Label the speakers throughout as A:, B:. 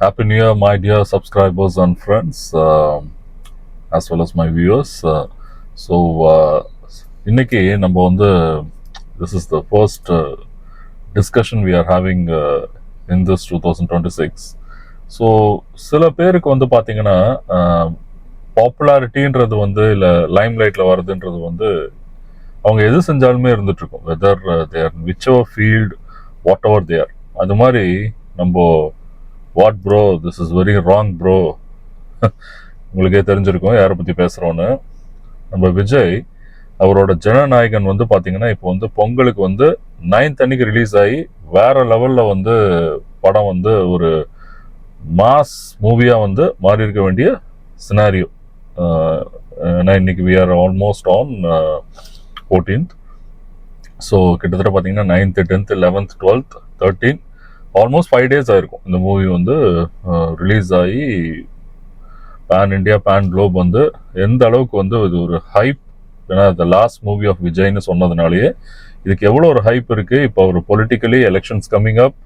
A: Happy New Year, my dear subscribers and friends, as well as my viewers. So, இன்னைக்கு நம்ம வந்து this is the first discussion we are having in this 2026. So சில பேருக்கு வந்து பார்த்தீங்கன்னா பாப்புலாரிட்டின்றது வந்து இல்லை லைம் லைட்டில் வருதுன்றது வந்து அவங்க எது செஞ்சாலுமே இருந்துட்டு இருக்கும், whether there whichever field whatever there. அது மாதிரி நம்ம what bro this is very wrong bro உங்களுக்கே தெரிஞ்சிருக்கும் யாரை பற்றி பேசுகிறோன்னு. நம்ம விஜய் அவரோட ஜனநாயகன் வந்து பார்த்தீங்கன்னா இப்போ வந்து பொங்கலுக்கு வந்து 9th அன்னைக்கு ரிலீஸ் ஆகி வேற லெவலில் வந்து படம் வந்து ஒரு மாஸ் மூவியாக வந்து மாறி இருக்க வேண்டிய சினாரியோ. ஏன்னா இன்னைக்கு we are almost on 14th. So கிட்டத்தட்ட பார்த்தீங்கன்னா 9th, 10th, 11th, 12th, 13 almost 5 days ஆயிருக்கும் இந்த மூவி வந்து ரிலீஸ் ஆகி பேன் இண்டியா பேன் குளோப் வந்து எந்த அளவுக்கு வந்து இது ஒரு ஹைப். ஏன்னா த லாஸ்ட் மூவி ஆஃப் விஜய்னு சொன்னதுனாலேயே இதுக்கு எவ்வளோ ஒரு ஹைப் இருக்கு. இப்போ ஒரு பொலிட்டிக்கலி எலெக்ஷன்ஸ் கம்மிங் அப்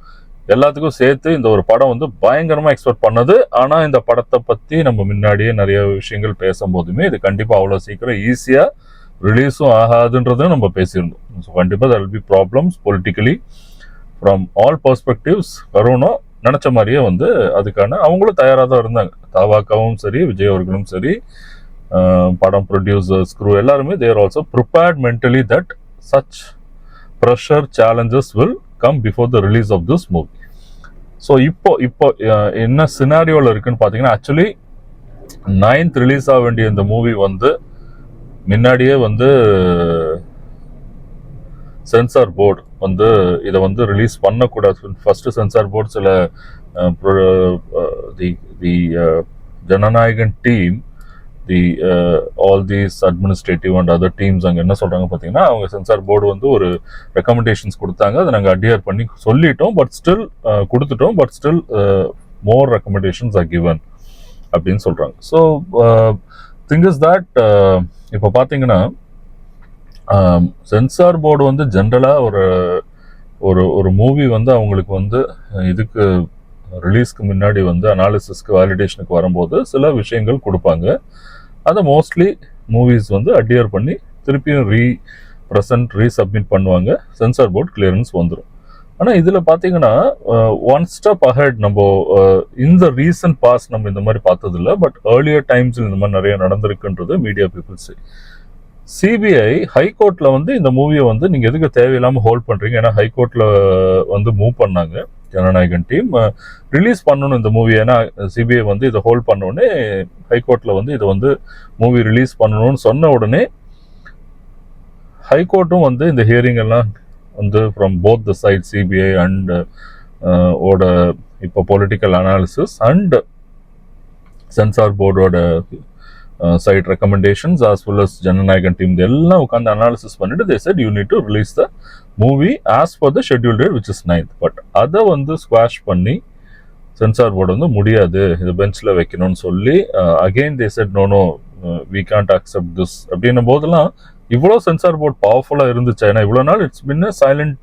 A: எல்லாத்துக்கும் சேர்த்து இந்த ஒரு படம் வந்து பயங்கரமா எக்ஸ்பெக்ட் பண்ணது. ஆனா இந்த படத்தை பத்தி நம்ம முன்னாடியே நிறைய விஷயங்கள் பேசும்போதுமே இது கண்டிப்பா அவ்வளோ சீக்கிரம் ஈஸியா ரிலீஸும் ஆகாதுன்றதும் நம்ம பேசியிருந்தோம். ஸோ கண்டிப்பா there will be problems politically from all perspectives. வருணும் நினைச்ச மாதிரியே வந்து அதுக்கான அவங்களும் தயாராக தான் இருந்தாங்க. தாவாக்காவும் சரி, விஜய் அவர்களும் சரி, படம் ப்ரொடியூசர்ஸ், க்ரூ எல்லாருமே there also prepared mentally that such pressure challenges will come before the release of this movie. So இப்போ என்ன சினாரியோவில் இருக்குன்னு பார்த்தீங்கன்னா, ஆக்சுவலி 9th ரிலீஸ் ஆக வேண்டிய இந்த மூவி வந்து முன்னாடியே வந்து சென்சார் போர்டு வந்து இதை வந்து ரிலீஸ் பண்ணக்கூடாது. ஃபர்ஸ்ட் சென்சார் போர்டு சில the Jana Nayagan team, the all these administrative and other teams அங்கே என்ன சொல்கிறாங்க பார்த்தீங்கன்னா, அவங்க சென்சார் போர்டு வந்து ஒரு ரெக்கமெண்டேஷன்ஸ் கொடுத்தாங்க. அதை நாங்கள் அட்ஹியர் பண்ணி சொல்லிட்டோம், பட் ஸ்டில் கொடுத்துட்டோம், but still more recommendations R given அப்படின்னு சொல்கிறாங்க. ஸோ திங் இஸ் தட் இப்போ பார்த்தீங்கன்னா சென்சார் போர்டு வந்து ஜென்ரலாக ஒரு மூவி வந்து அவங்களுக்கு வந்து இதுக்கு ரிலீஸ்க்கு முன்னாடி வந்து அனாலிசிஸ்க்கு வேலிடேஷனுக்கு வரும்போது சில விஷயங்கள் கொடுப்பாங்க. அதை மோஸ்ட்லி மூவிஸ் வந்து அட்ஹியர் பண்ணி திருப்பியும் ரீசப்மிட் பண்ணுவாங்க. சென்சார் போர்டு கிளியரன்ஸ் வந்துடும். ஆனால் இதில் பார்த்தீங்கன்னா ஒன் ஸ்டெப் அஹெட். நம்ம இந்த ரீசன்ட் பாஸ் நம்ம இந்த மாதிரி பார்த்ததில்ல, பட் ஏர்லியர் டைம்ஸில் இந்த மாதிரி நிறைய நடந்திருக்குன்றது மீடியா பீப்புள்ஸ். சிபிஐ ஹைகோர்ட்ல வந்து இந்த மூவியை வந்து நீங்க எதுக்கு தேவையில்லாம ஹோல்ட் பண்றீங்க, ஏன்னா ஹைகோர்ட்ல வந்து மூவ் பண்ணாங்க ஜனநாயகன் டீம் ரிலீஸ் பண்ணணும் இந்த மூவி. ஏன்னா சிபிஐ வந்து இதை ஹோல்ட் பண்ண உடனே ஹைகோர்ட்ல வந்து இதை வந்து மூவி ரிலீஸ் பண்ணணும்னு சொன்ன உடனே ஹைகோர்ட்டும் வந்து இந்த ஹியரிங் எல்லாம் வந்து from both the side CBI and ஓட இப்போ பொலிட்டிக்கல் அனாலிசிஸ் அண்ட் சென்சார் போர்டோட side recommendations as well as Jana Nayagan team எல்லாம் உட்காந்து அனாலிசிஸ் பண்ணிட்டு they said you need to release the movie as per the scheduled date which is 9th. But அதை வந்து squash பண்ணி sensor board வந்து முடியாது, இது பெஞ்சில் வைக்கணும்னு சொல்லி again they said no we can't accept this அப்படின்னும் போதெல்லாம் இவ்வளோ சென்சார் போர்டு பவர்ஃபுல்லாக இருந்துச்சு. ஏன்னா இவ்வளோ நாள் it's been a silent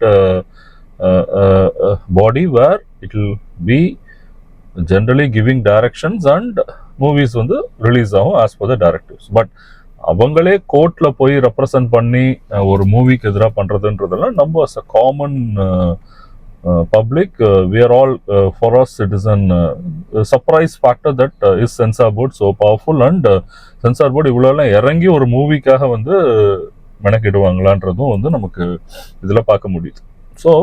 A: body where it will be generally giving directions and movies வந்து ரிலீஸ் ஆகும் as per the directives. But அவங்களே கோர்ட்ல போய் ரெப்ரசன்ட் பண்ணி ஒரு மூவிக்கு எதிராக பண்றதுன்றதெல்லாம் நம்ம as a common public we are all for as citizen surprise factor that is censor board so powerful and censor board இவ்வளோலாம் இறங்கி ஒரு மூவிக்காக வந்து மெனக்கிடுவாங்களான்றதும் வந்து நமக்கு இதில் பார்க்க முடியுது. So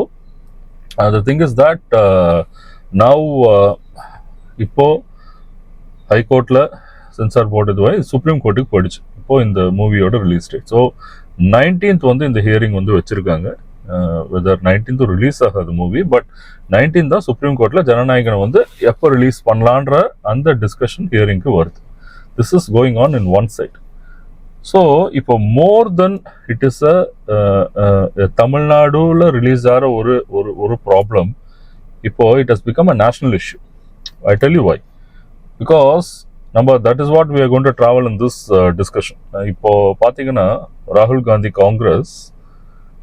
A: the thing is that now இப்போ ஹைகோர்ட்டில் சென்சார் போர்டு இதுவாக சுப்ரீம் கோர்ட்டுக்கு போயிடுச்சு இப்போ இந்த மூவியோட ரிலீஸ் டேட். ஸோ 19th வந்து இந்த ஹியரிங் வந்து வச்சிருக்காங்க. வெதர் 19th ரிலீஸ் ஆகாது மூவி, பட் 19th தான் சுப்ரீம் கோர்ட்டில் ஜனநாயகனை வந்து எப்போ ரிலீஸ் பண்ணலான்ற அந்த டிஸ்கஷன் ஹியரிங்க்கு வருது. This is going on in one side. So இப்போ மோர் தென் இட் இஸ் தமிழ்நாடுல ரிலீஸ் ஆகிற ஒரு ப்ராப்ளம். இப்போ it has become a national issue. I tell you why. Because that is what we are going to travel in this discussion. இப்போ பார்த்தீங்கன்னா ராகுல் Gandhi Congress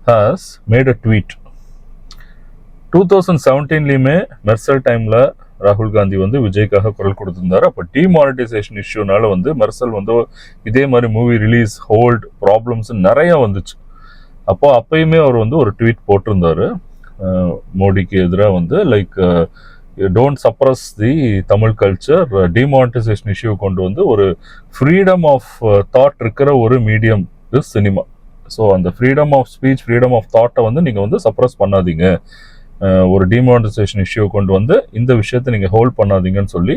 A: has made a tweet. 2017லையுமே Mersal டைமில் ராகுல் காந்தி வந்து விஜய்க்காக குரல் கொடுத்திருந்தாரு. அப்போ டிமானிட்டைசேஷன் இஷ்யூனால வந்து மெர்சல் வந்து இதே மாதிரி மூவி ரிலீஸ் ஹோல்ட் ப்ராப்ளம்ஸ் நிறைய வந்துச்சு. அப்பயுமே அவர் வந்து ஒரு ட்வீட் போட்டிருந்தாரு மோடிக்கு எதிராக வந்து like don't suppress the Tamil culture, demonetisation issue கொண்டு வந்து ஒரு ஃப்ரீடம் ஆஃப் தாட் இருக்கிற ஒரு மீடியம் இஸ் சினிமா. ஸோ அந்த freedom of speech, freedom of தாட்டை வந்து நீங்கள் வந்து சப்ரஸ் பண்ணாதீங்க, ஒரு டிமானிட்டைசேஷன் இஷ்யூ கொண்டு வந்து இந்த விஷயத்தை நீங்கள் ஹோல்ட் பண்ணாதீங்கன்னு சொல்லி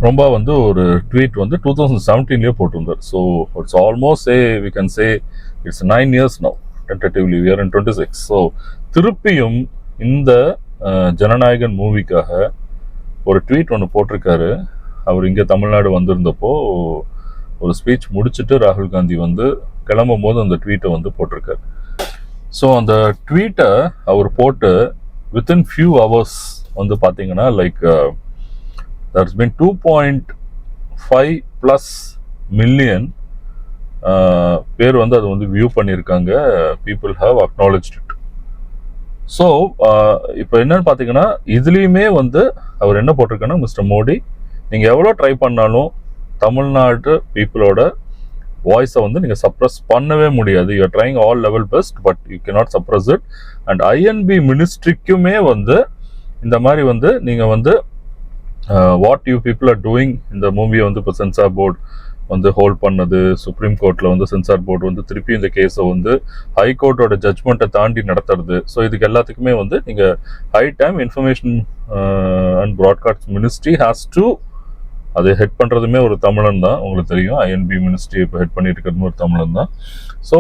A: ரொம்ப வந்து ஒரு ட்வீட் வந்து 2017 போட்டிருந்தார். So it's almost we can say it's 9 years now, tentatively we are in 26. So திருப்பியும் இந்த ஜனநாயகன் மூவிக்காக ஒரு ட்வீட் ஒன்று போட்டிருக்காரு. அவர் இங்கே தமிழ்நாடு வந்திருந்தப்போ ஒரு ஸ்பீச் முடிச்சுட்டு ராகுல் காந்தி வந்து கிளம்பும் போது அந்த ட்வீட்டை வந்து போட்டிருக்காரு. ஸோ அந்த ட்வீட்டை அவர் போட்டு வித்தின் ஃபியூ ஹவர்ஸ் வந்து பார்த்தீங்கன்னா லைக் there's been 2.5+ million பேர் வந்து அது வந்து வியூ பண்ணியிருக்காங்க. People have acknowledged it. So இப்போ என்னன்னு பார்த்தீங்கன்னா இதுலேயுமே வந்து அவர் என்ன போட்டிருக்காங்கன்னா, மிஸ்டர் மோடி, நீங்கள் எவ்வளோ ட்ரை பண்ணாலும் தமிழ்நாட்டு பீப்புளோட வாய்ஸை வந்து நீங்கள் சப்ரஸ் பண்ணவே முடியாது. You're trying all level best, but you cannot suppress it. And I and B மினிஸ்ட்ரிக்குமே வந்து இந்த மாதிரி வந்து நீங்கள் வந்து what you people are doing, இந்த மூவியை வந்து இப்போ சென்சார் போர்டு வந்து ஹோல்ட் பண்ணது, சுப்ரீம் கோர்ட்டில் வந்து சென்சார் போர்டு வந்து திருப்பி இந்த கேஸை வந்து ஹைகோர்ட்டோட ஜட்ஜ்மெண்ட்டை தாண்டி நடத்துறது. ஸோ இதுக்கு எல்லாத்துக்குமே வந்து நீங்கள் high time information and broadcast ministry has to, அதை ஹெட் பண்ணுறதுமே ஒரு தமிழன் தான், உங்களுக்கு தெரியும். ஐஎன்பி மினிஸ்ட்ரி இப்போ ஹெட் பண்ணிட்டு இருக்கிறது ஒரு தமிழன் தான். ஸோ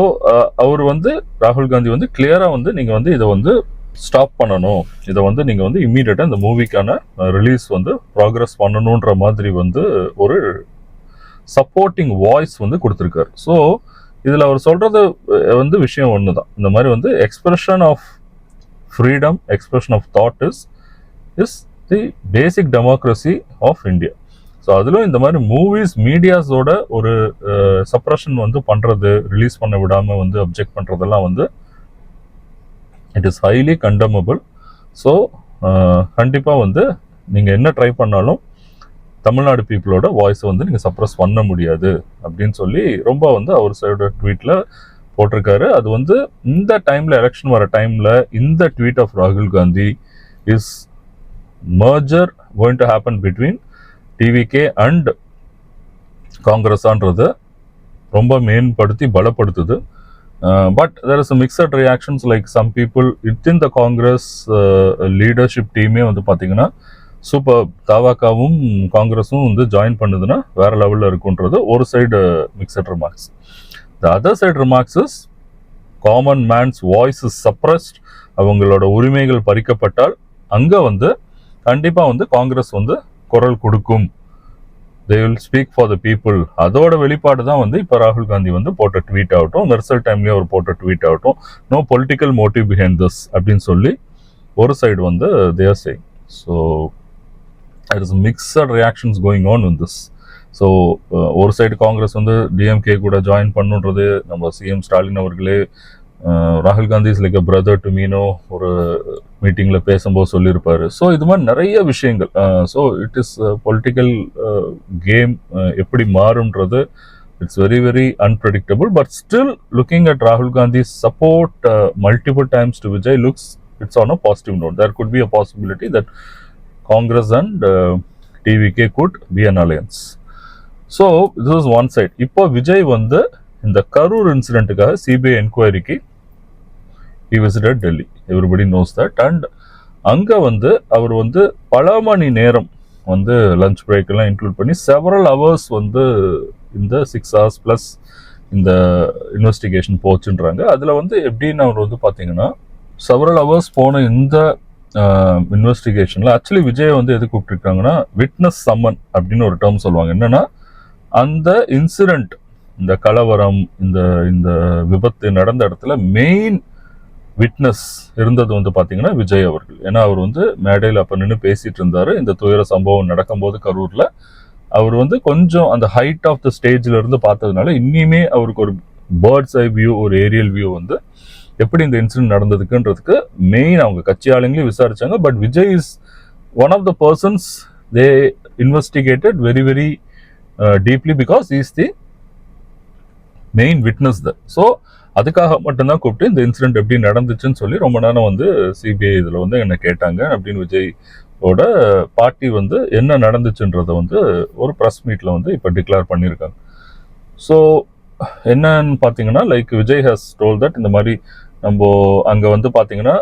A: அவர் வந்து ராகுல் காந்தி வந்து கிளியராக வந்து நீங்கள் வந்து இதை வந்து ஸ்டாப் பண்ணணும், இதை வந்து நீங்கள் வந்து இம்மீடியட்டாக இந்த மூவிக்கான ரிலீஸ் வந்து ப்ராக்ரஸ் பண்ணணுன்ற மாதிரி வந்து ஒரு சப்போர்ட்டிங் வாய்ஸ் வந்து கொடுத்துருக்காரு. ஸோ இதில் அவர் சொல்கிறது வந்து விஷயம் ஒன்று தான். இந்த மாதிரி வந்து expression of freedom, expression of thought is the basic democracy of India. So அதிலும் இந்த மாதிரி மூவிஸ், மீடியாஸோட ஒரு சப்ரஷன் வந்து பண்ணுறது, ரிலீஸ் பண்ண விடாமல் வந்து அப்ஜெக்ட் பண்ணுறதெல்லாம் வந்து இட் இஸ் ஹைலி கண்டமபிள். ஸோ கண்டிப்பாக வந்து நீங்கள் என்ன ட்ரை பண்ணாலும் தமிழ்நாடு பீப்புளோட வாய்ஸை வந்து நீங்கள் சப்ரஸ் பண்ண முடியாது அப்படின்னு சொல்லி ரொம்ப வந்து அவர் சைடோட ட்வீட்டில் போட்டிருக்காரு. அது வந்து இந்த டைமில், எலெக்ஷன் வர டைமில் இந்த ட்வீட் ஆஃப் ராகுல் Gandhi is merger going to happen between TVK and காங்கிரஸான்றதை ரொம்ப மேம்படுத்தி பலப்படுத்துது. But there is a mixed reactions, like some people within the Congress leadership team வந்து பார்த்தீங்கன்னா சூப்பர், தாவாக்காவும் காங்கிரஸும் வந்து ஜாயின் பண்ணுதுன்னா வேற லெவலில் இருக்குன்றது ஒரு side mixed remarks. The other side remarks is common mens voice is suppressed. அவங்களோட உரிமைகள் பறிக்கப்பட்டால் அங்கே வந்து கண்டிப்பாக வந்து காங்கிரஸ் வந்து குரல் கொடுக்கும். they will speak for the people. அதோட வெளிப்பாடு தான் வந்து இப்போ ராகுல் காந்தி வந்து போட்ட ட்வீட் ஆகட்டும், மெர்சல் டைம்லேயே அவர் போட்ட ட்வீட் ஆகட்டும், no political motive behind this அப்படின்னு சொல்லி ஒரு சைடு வந்து they are saying. So there is mixed reactions going on in this. So ஒரு சைடு காங்கிரஸ் வந்து டிஎம்கே கூட ஜாயின் பண்ணுன்றது, நம்ம சிஎம் ஸ்டாலின் அவர்களே ராகுல் Gandhi is like a brother to மீனோ ஒரு மீட்டிங்கில் பேசும்போது சொல்லியிருப்பாரு. ஸோ இது மாதிரி நிறைய விஷயங்கள். So it is political game எப்படி மாறும்ன்றது it's very very unpredictable. But still looking at ராகுல் Gandhi support multiple times to Vijay looks it's on a positive note. There could be a possibility that Congress and TVK could be an alliance. So this is one side. இப்போ விஜய் வந்து இந்த கரூர் இன்சிடென்ட்டுக்காக CBI என்கொயரிக்கு he visited Delhi. Everybody knows that. And அங்கே வந்து அவர் வந்து பல மணி நேரம் வந்து லஞ்ச் பிரேக் எல்லாம் இன்க்ளூட் பண்ணி செவரல் ஹவர்ஸ் வந்து இந்த 6 hours ப்ளஸ் இந்த இன்வெஸ்டிகேஷன் போச்சுன்றாங்க. அதில் வந்து எப்படின்னு அவர் வந்து பார்த்தீங்கன்னா செவரல் ஹவர்ஸ் போன இந்த இன்வெஸ்டிகேஷனில் ஆக்சுவலி விஜய் வந்து எது கூப்பிட்டுருக்காங்கன்னா விட்னஸ் சம்மன் அப்படின்னு ஒரு டேர்ம் சொல்லுவாங்க. என்னன்னா அந்த இன்சிடென்ட், இந்த கலவரம், இந்த விபத்து நடந்த இடத்துல மெயின் விட்னஸ் இருந்தது வந்து பார்த்தீங்கன்னா விஜய் அவர்கள். ஏன்னா அவர் வந்து மேடையில் அப்போ நின்று பேசிட்டு இருந்தார். இந்த துயர சம்பவம் நடக்கும்போது கரூரில் அவர் வந்து கொஞ்சம் அந்த ஹைட் ஆஃப் த ஸ்டேஜில் இருந்து பார்த்ததுனால இன்னிமே அவருக்கு ஒரு பேர்ட்ஸ் ஐ வியூ, ஒரு ஏரியல் வியூ வந்து எப்படி இந்த இன்சிடென்ட் நடந்ததுக்குன்றதுக்கு மெயின் அவங்க கட்சி ஆளுங்களையும் விசாரிச்சாங்க. But Vijay is one of the persons they investigated very very deeply because he is the main witness தான். ஸோ அதுக்காக மட்டும்தான் கூப்பிட்டு இந்த இன்சிடென்ட் எப்படி நடந்துச்சுன்னு சொல்லி ரொம்ப நேரம் வந்து சிபிஐ இதில் வந்து என்ன கேட்டாங்க அப்படின்னு விஜயோட பார்ட்டி வந்து என்ன நடந்துச்சுன்றதை வந்து ஒரு ப்ரெஸ் மீட்டில் வந்து இப்போ டிக்ளேர் பண்ணியிருக்காங்க. ஸோ என்னன்னு பார்த்தீங்கன்னா like Vijay has told that இந்த மாதிரி நம்ம அங்கே வந்து பார்த்தீங்கன்னா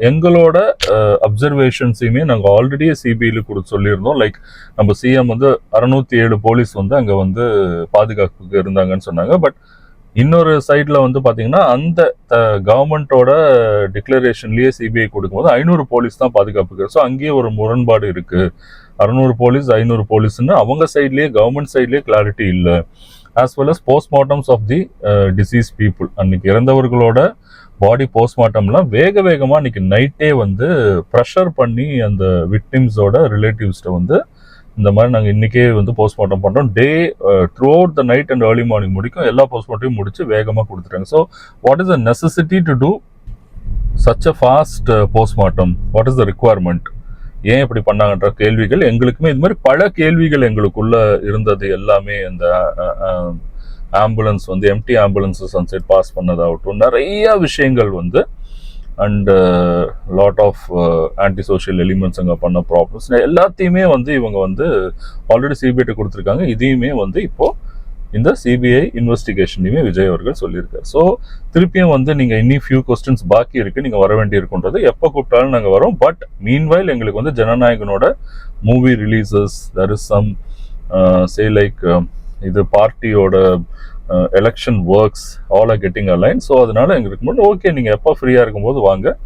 A: எங்களோட அப்சர்வேஷன்ஸையுமே நாங்கள் ஆல்ரெடி சிபிஐயில் கொடுத்து சொல்லியிருந்தோம். லைக் நம்ம சிஎம் வந்து 607 போலீஸ் வந்து அங்கே வந்து பாதுகாப்புக்கு இருந்தாங்கன்னு சொன்னாங்க. பட் இன்னொரு சைடில் வந்து பார்த்தீங்கன்னா அந்த கவர்மெண்ட்டோட டிக்ளரேஷன்லேயே சிபிஐ கொடுக்கும்போது 500 போலீஸ் தான் பாதுகாப்புக்கு. ஸோ அங்கேயே ஒரு முரண்பாடு இருக்குது. 600 போலீஸ் 500 போலீஸ்ன்னு அவங்க சைட்லேயே கவர்மெண்ட் சைட்லேயே கிளாரிட்டி இல்லை. As well as postmortems of the deceased people, அன்னைக்கு இறந்தவர்களோட பாடி போஸ்ட்மார்ட்டம்லாம் வேக வேகமாக அன்றைக்கி நைட்டே வந்து ப்ரெஷர் பண்ணி அந்த விக்டிம்ஸோட ரிலேட்டிவ்ஸ்ட்டை வந்து இந்த மாதிரி நாங்கள் இன்றைக்கே வந்து போஸ்ட்மார்ட்டம் பண்ணுறோம், day throughout the night and early morning முடிக்கும் எல்லா போஸ்ட்மார்ட்டையும் முடித்து வேகமாக கொடுத்துட்டாங்க. So what is the necessity to do such a fast postmortem? What is the requirement? ஏன் இப்படி பண்ணாங்கன்ற கேள்விகள் எங்களுக்குமே இது மாதிரி பல கேள்விகள் எங்களுக்குள்ள இருந்தது. எல்லாமே அந்த ஆம்புலன்ஸ் வந்து எம்டி ஆம்புலன்ஸஸ் அந்த சைட் பாஸ் பண்ணதாகட்டும், நிறைய விஷயங்கள் வந்து and lot of anti social elements அங்கே பண்ண ப்ராப்ளம்ஸ் எல்லாத்தையுமே வந்து இவங்க வந்து ஆல்ரெடி சிபிஐ கொடுத்துருக்காங்க. இதையுமே வந்து இப்போது இந்த சிபிஐ இன்வெஸ்டிகேஷன்லையுமே விஜய் அவர்கள் சொல்லியிருக்காரு. ஸோ திருப்பியும் வந்து நீங்கள் இன்னும் ஃபியூ கொஸ்டின்ஸ் பாக்கி இருக்குது, நீங்கள் வர வேண்டி இருக்குன்றது எப்போ கூப்பிட்டாலும் நாங்கள் வரோம். பட் மீன்வைல் எங்களுக்கு வந்து ஜனநாயகனோட movie releases there is some say like இது பார்ட்டியோட election works all are getting align. So அதனால எங்களுக்கு முன்னாடி ஓகே நீங்கள் எப்போ ஃப்ரீயாக இருக்கும்போது வாங்க.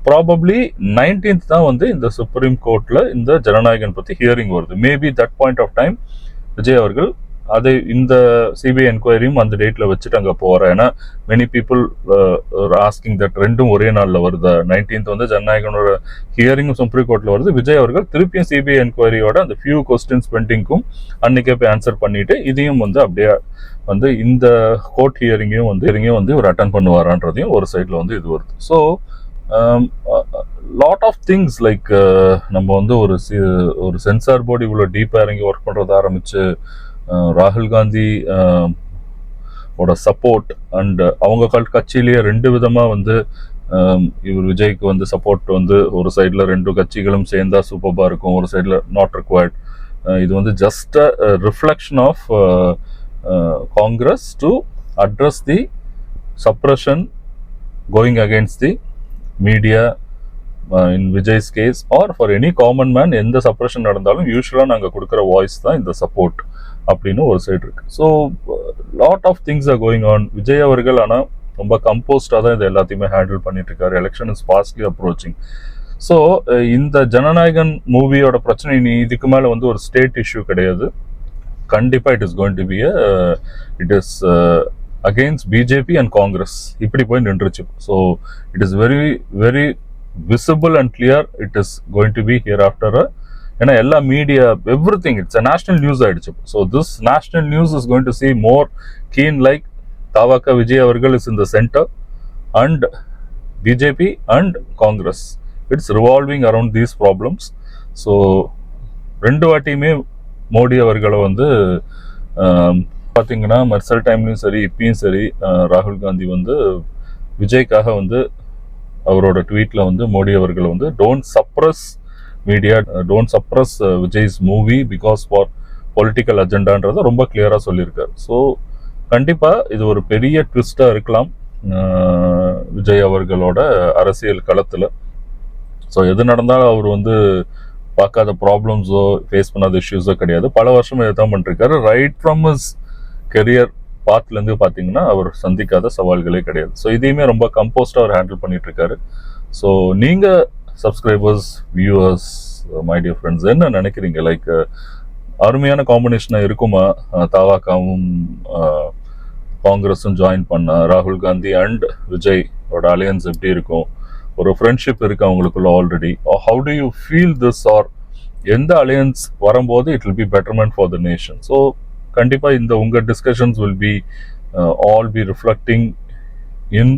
A: ப்ராபப்ளி 19th தான் வந்து இந்த சுப்ரீம் கோர்ட்டில் இந்த ஜனநாயகன் பற்றி ஹியரிங் வருது. Maybe that point of time Vijay அவர்கள் அதை இந்த சிபிஐ என்கொயரியும் அந்த டேட்டில் வச்சுட்டு அங்கே போகிறேன். ஏன்னா மெனி பீப்புள் ஆஸ்கிங் தட் ரெண்டும் ஒரே நாளில் வருது. 19th வந்து ஜனநாயகனோட ஹியரிங்கும் சுப்ரீம் கோர்ட்டில் வருது. விஜய் அவர்கள் திருப்பியும் சிபிஐ என்கொயரியோட அந்த ஃபியூ கொஸ்டின்ஸ் பெண்டிங்க்கும் அன்னைக்கே போய் ஆன்சர் பண்ணிட்டு இதையும் வந்து அப்படியே வந்து இந்த கோர்ட் ஹியரிங்கையும் வந்து ஒரு அட்டன் பண்ணுவாரான்றதையும் ஒரு சைடில் வந்து இது வருது. So lot of things like நம்ம வந்து ஒரு சென்சார் போர்டு இவ்வளோ டீப்பாக இறங்கி ஒர்க் பண்ணுறது ஆரம்பிச்சு ராகுல் காந்தி ஓட சப்போர்ட் அண்ட் அவங்க கட்சியிலேயே 2 விதமாக வந்து இவர் விஜய்க்கு வந்து சப்போர்ட் வந்து ஒரு சைடில் 2 கட்சிகளும் சேர்ந்தா சூப்பராக இருக்கும், ஒரு சைடில் நாட் ரிக்வயர்ட். இது வந்து just a reflection of Congress to address the suppression going against the media in Vijay's case or for any common man. எந்த சப்ரஷன் நடந்தாலும் யூஸ்வலாக நாங்கள் கொடுக்குற வாய்ஸ் தான் இந்த சப்போர்ட் அப்படின்னு ஒரு சைடு இருக்கு. So lot of things are going on. Vijay அவர்கள் ஆனால் ரொம்ப கம்போஸ்டாக தான் இது எல்லாத்தையுமே ஹேண்டில் பண்ணிட்டு இருக்காரு. Election is fastly approaching. So இந்த ஜனநாயகன் மூவியோட பிரச்சனை நீ இதுக்கு மேலே வந்து ஒரு ஸ்டேட் இஷ்யூ கிடையாது. கண்டிப்பாக it is going to be it is against BJP and Congress இப்படி போய் நின்றுச்சு. So it is very very visible and clear it is going to be hereafter. ஏன்னா எல்லா media everything it's a national news ஆயிடுச்சு. So this national news is going to see more keen like தாவாக்கா விஜய் அவர்கள் is in the centre and BJP and Congress it's revolving around these problems. So 2 வாட்டியுமே Modi அவர்களை வந்து பார்த்தீங்கன்னா மெர்சல் டைம்லையும் சரி இப்பயும் சரி ராகுல் காந்தி வந்து விஜய்க்காக வந்து அவரோட ட்வீட்டில் வந்து மோடி அவர்களை வந்து don't suppress media, don't suppress Vijay's movie because for political அஜெண்டான்றதை ரொம்ப கிளியராக சொல்லியிருக்காரு. ஸோ கண்டிப்பாக இது ஒரு பெரிய ட்விஸ்டாக இருக்கலாம் விஜய் அவர்களோட அரசியல் களத்தில். ஸோ எது நடந்தாலும் அவர் வந்து பார்க்காத ப்ராப்ளம்ஸோ ஃபேஸ் பண்ணாத இஷ்யூஸோ கிடையாது. பல வருஷம் இதை தான் பண்ணிருக்காரு. ரைட் ஃப்ரம் ஹிஸ் கெரியர் பாத்லேருந்து பார்த்தீங்கன்னா அவர் சந்திக்காத சவால்களே கிடையாது. ஸோ இதையுமே ரொம்ப கம்போஸ்டாக அவர் ஹேண்டில் பண்ணிட்டு இருக்காரு. ஸோ நீங்கள் subscribers, viewers, my dear friends என்ன நினைக்கிறீங்க? லைக் அருமையான காம்பினேஷனாக இருக்குமா தாவாக்காவும் காங்கிரஸும் ஜாயின் பண்ண ராகுல் காந்தி அண்ட் விஜயோட அலையன்ஸ் எப்படி இருக்கும்? ஒரு ஃப்ரெண்ட்ஷிப் இருக்கு அவங்களுக்குள்ள already. How do you feel this? Or எந்த அலையன்ஸ் வரும்போது it will be betterment for the nation? So கண்டிப்பாக இந்த உங்கள் discussions will be all be reflecting in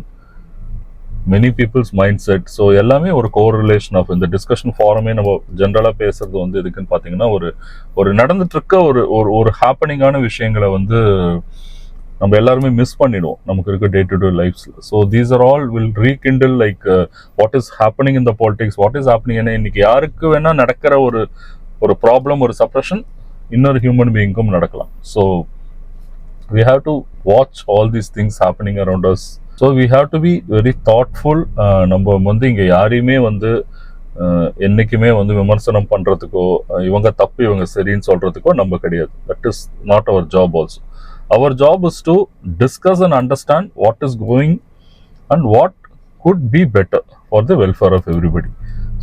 A: many people's mindset. So எல்லாமே ஒரு கோரிலேஷன் ஆஃப் இந்த டிஸ்கஷன் ஃபாரமே நம்ம ஜென்ரலாக பேசுறது வந்து எதுக்குன்னு பார்த்தீங்கன்னா, ஒரு நடந்துட்டு இருக்க ஒரு ஒரு ஹாப்பனிங்கான விஷயங்களை வந்து நம்ம எல்லாருமே மிஸ் பண்ணிடுவோம் நமக்கு இருக்க டே டு டே லைஃப்ஸில். So these are all will rekindle like what is happening in the politics, what is happening. ஏன்னா இன்னைக்கு யாருக்கு வேணா நடக்கிற ஒரு ப்ராப்ளம், ஒரு சப்ரஷன் இன்னொரு ஹியூமன் பீயிங்க்கும் நடக்கலாம். So we have to watch all these things happening around us. So we have to be very thoughtful. நம்ம வந்து இங்கே யாரையுமே வந்து என்றைக்குமே வந்து விமர்சனம் பண்ணுறதுக்கோ இவங்க தப்பு இவங்க சரின்னு சொல்கிறதுக்கோ நம்ம கிடையாது. தட் இஸ் நாட் அவர் ஜாப் ஆல்சோ. அவர் job is to discuss and understand what is going and what could be better for the welfare of everybody.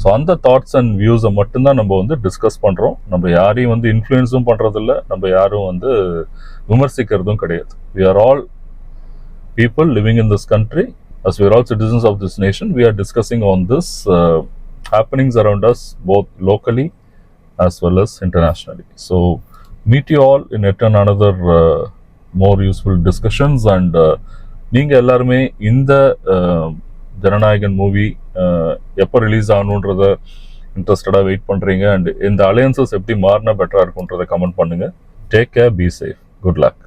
A: So அந்த தாட்ஸ் அண்ட் வியூஸை மட்டும்தான் நம்ம வந்து டிஸ்கஸ் பண்ணுறோம். நம்ம யாரையும் வந்து இன்ஃப்ளூயன்ஸும் பண்ணுறதில்ல, நம்ம யாரும் வந்து விமர்சிக்கிறதும் கிடையாது. We are all people living in this country, as we are all citizens of this nation. We are discussing on this happenings around us, both locally as well as internationally. So meet you all in yet another more useful discussions. And நீங்க எல்லாருமே இந்த Jananayagan movie எப்போ release ஆகணுன்றத இன்ட்ரெஸ்டடாக wait பண்ணுறீங்க, and இந்த alliances எப்படி மாறினா பெட்டராக இருக்குன்றதை கமெண்ட் பண்ணுங்க. Take care, be safe, good luck.